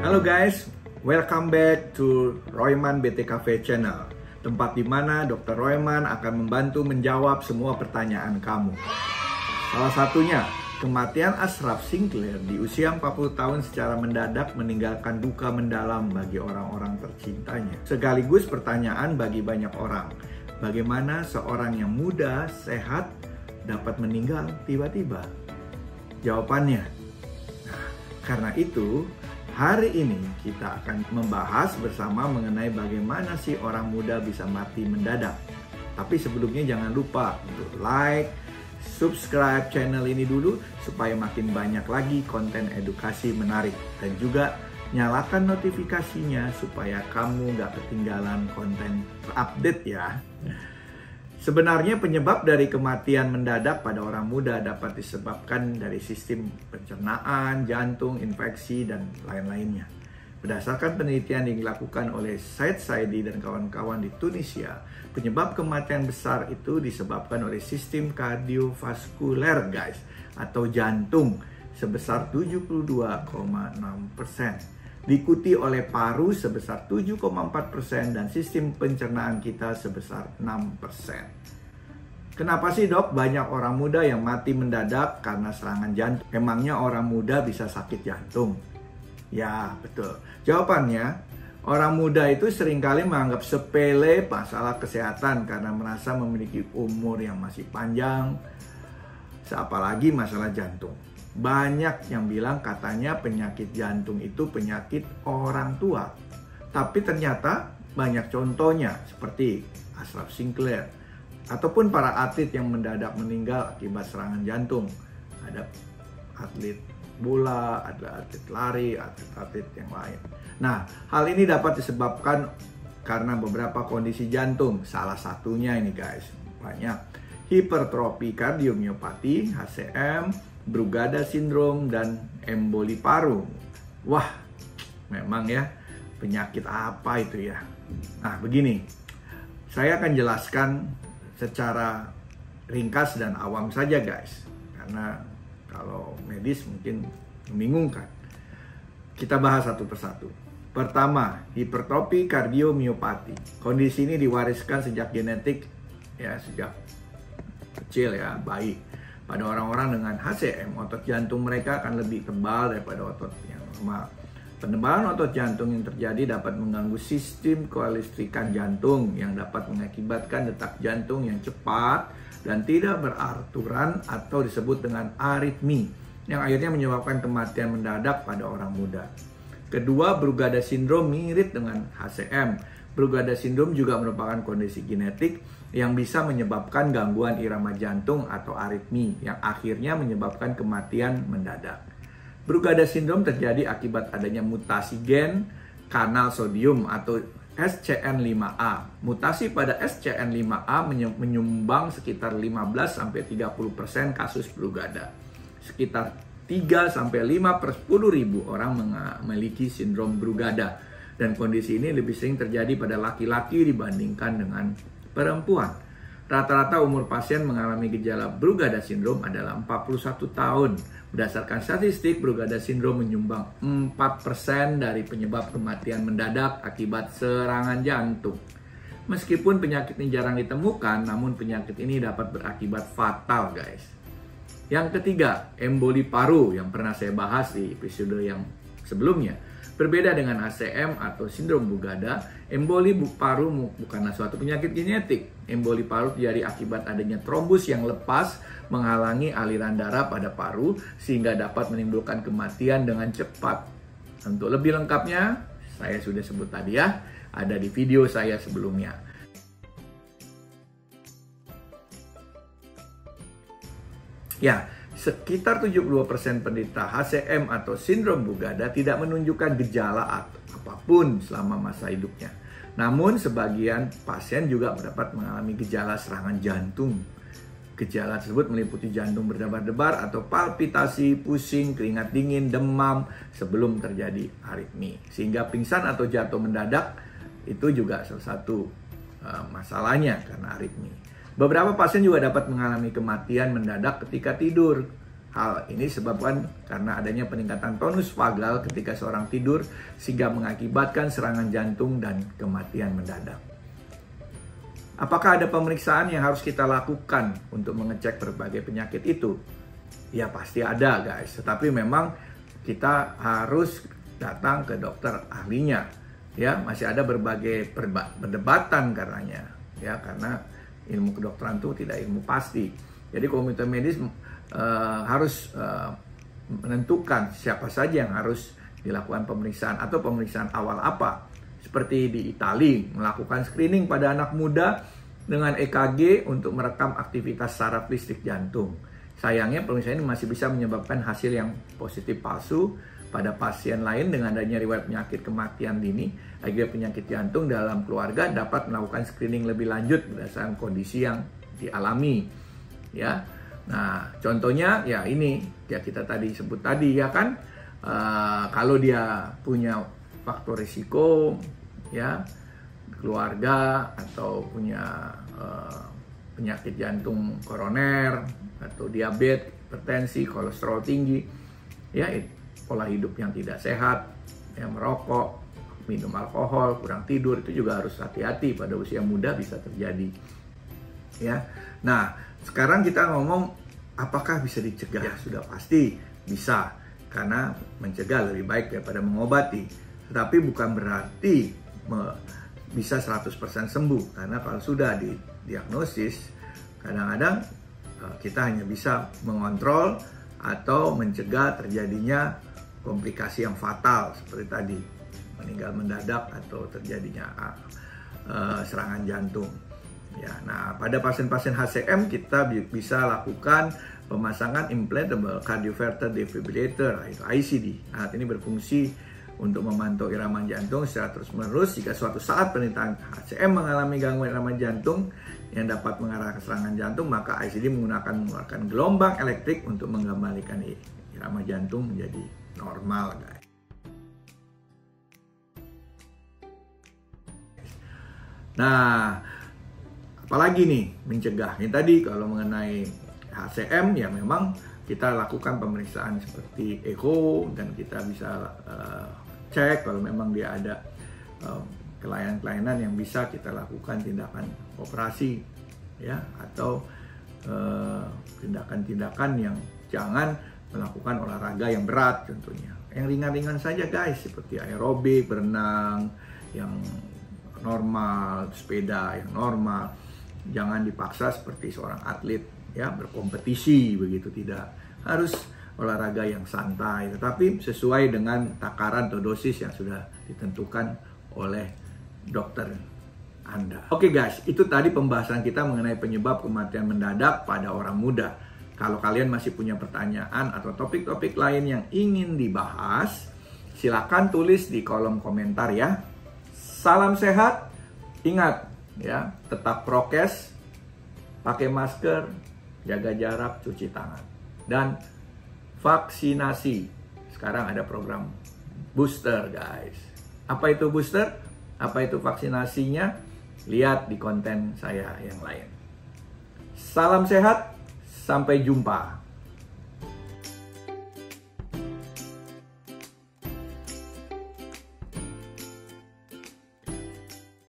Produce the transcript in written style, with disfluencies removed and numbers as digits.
Halo guys, welcome back to Royman BTKV Channel. Tempat di mana Dr. Royman akan membantu menjawab semua pertanyaan kamu. Salah satunya, kematian Ashraf Sinclair di usia 40 tahun secara mendadak meninggalkan duka mendalam bagi orang-orang tercintanya. Sekaligus pertanyaan bagi banyak orang, bagaimana seorang yang muda, sehat, dapat meninggal tiba-tiba? Jawabannya, karena itu, hari ini kita akan membahas bersama mengenai bagaimana sih orang muda bisa mati mendadak. Tapi sebelumnya jangan lupa untuk like, subscribe channel ini dulu supaya makin banyak lagi konten edukasi menarik. Dan juga nyalakan notifikasinya supaya kamu nggak ketinggalan konten update ya. Sebenarnya penyebab dari kematian mendadak pada orang muda dapat disebabkan dari sistem pencernaan, jantung, infeksi, dan lain-lainnya. Berdasarkan penelitian yang dilakukan oleh Said Saidi dan kawan-kawan di Tunisia, penyebab kematian besar itu disebabkan oleh sistem kardiovaskuler guys, atau jantung sebesar 72,6%. Diikuti oleh paru sebesar 7,4% dan sistem pencernaan kita sebesar 6%. Kenapa sih dok banyak orang muda yang mati mendadak karena serangan jantung? Emangnya orang muda bisa sakit jantung? Ya betul. Jawabannya, orang muda itu seringkali menganggap sepele masalah kesehatan karena merasa memiliki umur yang masih panjang, apalagi masalah jantung. Banyak yang bilang katanya penyakit jantung itu penyakit orang tua. Tapi ternyata banyak contohnya seperti Ashraf Sinclair ataupun para atlet yang mendadak meninggal akibat serangan jantung. Ada atlet bola, ada atlet lari, atlet-atlet yang lain. Nah, hal ini dapat disebabkan karena beberapa kondisi jantung. Salah satunya ini guys, banyak hipertrofi kardiomiopati, HCM, Brugada sindrom, dan emboli paru. Wah, memang ya, penyakit apa itu ya? Nah, begini, saya akan jelaskan secara ringkas dan awam saja guys, karena kalau medis mungkin membingungkan. Kita bahas satu persatu. Pertama, hipertrofi kardiomiopati. Kondisi ini diwariskan sejak genetik, ya sejak kecil ya, bayi. Pada orang-orang dengan HCM, otot jantung mereka akan lebih tebal daripada otot yang normal. Penebalan otot jantung yang terjadi dapat mengganggu sistem kelistrikan jantung yang dapat mengakibatkan detak jantung yang cepat dan tidak beraturan atau disebut dengan aritmi, yang akhirnya menyebabkan kematian mendadak pada orang muda. Kedua, Brugada sindrom mirip dengan HCM. Brugada sindrom juga merupakan kondisi genetik yang bisa menyebabkan gangguan irama jantung atau aritmi yang akhirnya menyebabkan kematian mendadak. Brugada sindrom terjadi akibat adanya mutasi gen kanal sodium atau SCN5A. Mutasi pada SCN5A menyumbang sekitar 15-30% kasus Brugada. Sekitar 3-5 per 10.000 orang memiliki sindrom Brugada. Dan kondisi ini lebih sering terjadi pada laki-laki dibandingkan dengan perempuan. Rata-rata umur pasien mengalami gejala Brugada sindrom adalah 41 tahun. Berdasarkan statistik, Brugada sindrom menyumbang 4% dari penyebab kematian mendadak akibat serangan jantung. Meskipun penyakit ini jarang ditemukan, namun penyakit ini dapat berakibat fatal guys. Yang ketiga, emboli paru yang pernah saya bahas di episode yang sebelumnya. Berbeda dengan HCM atau sindrom Brugada, emboli paru bukanlah suatu penyakit genetik. Emboli paru terjadi akibat adanya trombus yang lepas menghalangi aliran darah pada paru sehingga dapat menimbulkan kematian dengan cepat. Untuk lebih lengkapnya, saya sudah sebut tadi ya, ada di video saya sebelumnya. Ya, sekitar 72% penderita HCM atau sindrom Brugada tidak menunjukkan gejala apapun selama masa hidupnya. Namun sebagian pasien juga dapat mengalami gejala serangan jantung. Gejala tersebut meliputi jantung berdebar-debar atau palpitasi, pusing, keringat dingin, demam sebelum terjadi aritmi. Sehingga pingsan atau jatuh mendadak itu juga salah satu masalahnya karena aritmi. Beberapa pasien juga dapat mengalami kematian mendadak ketika tidur Hal ini disebabkan karena adanya peningkatan tonus vagal ketika seorang tidur sehingga mengakibatkan serangan jantung dan kematian mendadak. Apakah ada pemeriksaan yang harus kita lakukan untuk mengecek berbagai penyakit itu? Ya pasti ada guys, tetapi memang kita harus datang ke dokter ahlinya. Ya, masih ada berbagai perdebatan karenanya. Ya, karena ilmu kedokteran itu tidak ilmu pasti. Jadi komite medis harus menentukan siapa saja yang harus dilakukan pemeriksaan atau pemeriksaan awal apa. Seperti di Italia, melakukan screening pada anak muda dengan EKG untuk merekam aktivitas saraf listrik jantung. Sayangnya pemeriksaan ini masih bisa menyebabkan hasil yang positif palsu pada pasien lain dengan adanya riwayat penyakit kematian dini. Akibat penyakit jantung dalam keluarga dapat melakukan screening lebih lanjut berdasarkan kondisi yang dialami. Ya. Nah, contohnya ya ini ya kita tadi sebut tadi ya kan, kalau dia punya faktor risiko ya keluarga atau punya penyakit jantung koroner atau diabetes, hipertensi, kolesterol tinggi, ya pola hidup yang tidak sehat, ya merokok, minum alkohol, kurang tidur itu juga harus hati-hati pada usia muda bisa terjadi. Ya, nah sekarang kita ngomong apakah bisa dicegah? Ya, sudah pasti bisa, karena mencegah lebih baik daripada mengobati. Tetapi bukan berarti bisa 100% sembuh, karena kalau sudah didiagnosis, kadang-kadang kita hanya bisa mengontrol atau mencegah terjadinya komplikasi yang fatal seperti tadi, meninggal mendadak atau terjadinya serangan jantung. Ya, nah pada pasien-pasien HCM kita bisa lakukan pemasangan implantable cardioverter defibrillator atau ICD. Alat ini berfungsi untuk memantau irama jantung secara terus-menerus. Jika suatu saat penderita HCM mengalami gangguan irama jantung yang dapat mengarah ke serangan jantung, maka ICD mengeluarkan gelombang elektrik untuk mengembalikan irama jantung menjadi normal, guys. Nah, apalagi nih mencegah? Ini tadi kalau mengenai HCM ya memang kita lakukan pemeriksaan seperti echo dan kita bisa cek kalau memang dia ada kelainan-kelainan yang bisa kita lakukan tindakan operasi ya, atau tindakan-tindakan yang jangan melakukan olahraga yang berat contohnya. Yang ringan-ringan saja guys, seperti aerobik, berenang yang normal, sepeda yang normal. Jangan dipaksa seperti seorang atlet ya berkompetisi begitu, tidak. Harus olahraga yang santai tetapi sesuai dengan takaran atau dosis yang sudah ditentukan oleh dokter Anda. Oke guys, itu tadi pembahasan kita mengenai penyebab kematian mendadak pada orang muda. Kalau kalian masih punya pertanyaan atau topik-topik lain yang ingin dibahas, silakan tulis di kolom komentar ya. Salam sehat, ingat ya, tetap prokes, pakai masker, jaga jarak, cuci tangan, dan vaksinasi. Sekarang ada program booster guys. Apa itu booster? Apa itu vaksinasinya? Lihat di konten saya yang lain. Salam sehat, sampai jumpa.